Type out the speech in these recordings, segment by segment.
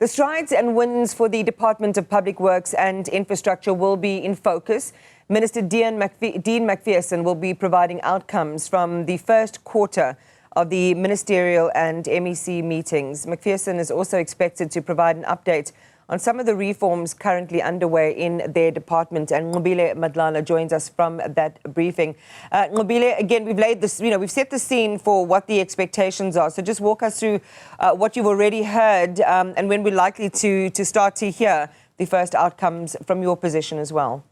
The strides and wins for the Department of Public Works and Infrastructure will be in focus. Minister Dean Macpherson will be providing outcomes from the first quarter of the ministerial and MEC meetings. Macpherson is also expected to provide an update on some of the reforms currently underway in their department. And Nqobile Madlala joins us from that briefing. Nqobile, again, we've laid this, we've set the scene for what the expectations are. So just walk us through what you've already heard and when we're likely to start to hear the first outcomes from your position as well.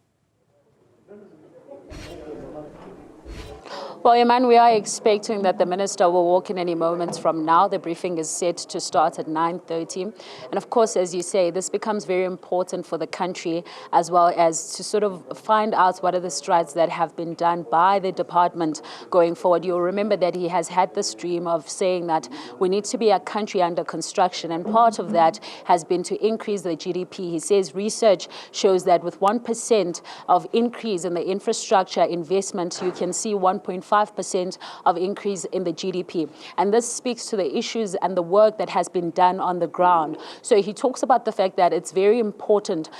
Well, Iman, we are expecting that the minister will walk in any moment from now. The briefing is set to start at 9:30. And of course, as you say, this becomes very important for the country, as well as to sort of find out what are the strides that have been done by the department going forward. You'll remember that he has had this dream of saying that we need to be a country under construction. And part of that has been to increase the GDP. He says research shows that with 1% of increase in the infrastructure investment, you can see 1.5% of increase in the GDP. And this speaks to the issues and the work that has been done on the ground. So he talks about the fact that it's very important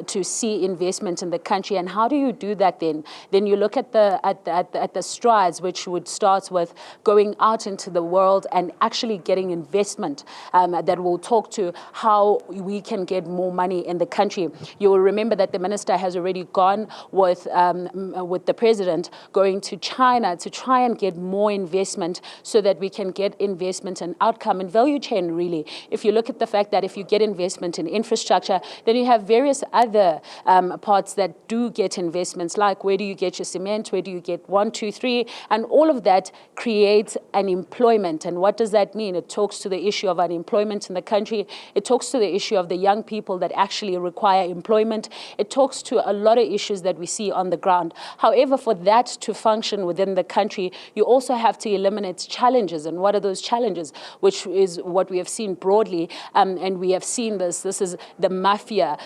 to see investment in the country. And how do you do that then? Then you look at the strides, which would start with going out into the world and actually getting investment that will talk to how we can get more money in the country. You will remember that the minister has already gone with the president going to China to try and get more investment so that we can get investment and outcome and value chain, really. If you look at the fact that if you get investment in infrastructure, then you have various other parts that do get investments, like where do you get your cement, where do you get 1, 2, 3, and all of that creates an employment. And what does that mean? It talks to the issue of unemployment in the country. It talks to the issue of the young people that actually require employment. It talks to a lot of issues that we see on the ground. However, for that to function within the country, you also have to eliminate challenges. And what are those challenges? Which is what we have seen broadly, and we have seen this. This is the mafia,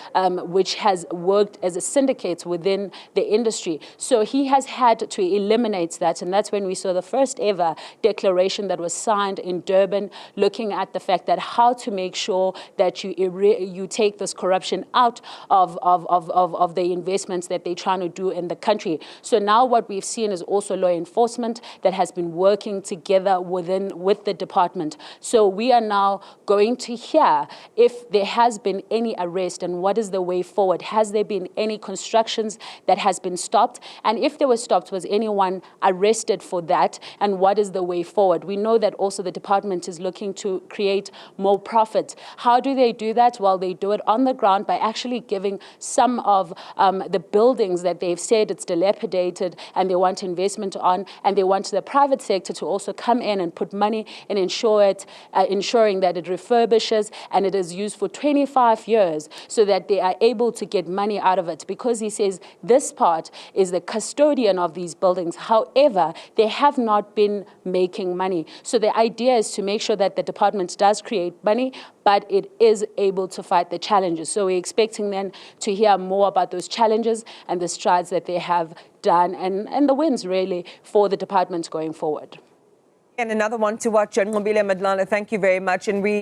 which has worked as a syndicate within the industry. So he has had to eliminate that, and that's when we saw the first ever declaration that was signed in Durban, looking at the fact that how to make sure that you take this corruption out of the investments that they're trying to do in the country. So now what we've seen is also law enforcement that has been working together with the department. So we are now going to hear if there has been any arrest and what is the way forward. Has there been any constructions that has been stopped? And if they were stopped, was anyone arrested for that? And what is the way forward? We know that also the department is looking to create more profit. How do they do that? Well, they do it on the ground by actually giving some of the buildings that they've said it's dilapidated and they want investment on, and they want the private sector to also come in and put money and ensuring that it refurbishes and it is used for 25 years so that they are able to get money out of it, because he says this part is the custodian of these buildings. However, they have not been making money. So the idea is to make sure that the department does create money, but it is able to fight the challenges. So we're expecting then to hear more about those challenges and the strides that they have done and the wins really for the department going forward. And another one to watch, Nqobile Madlala, thank you very much. And we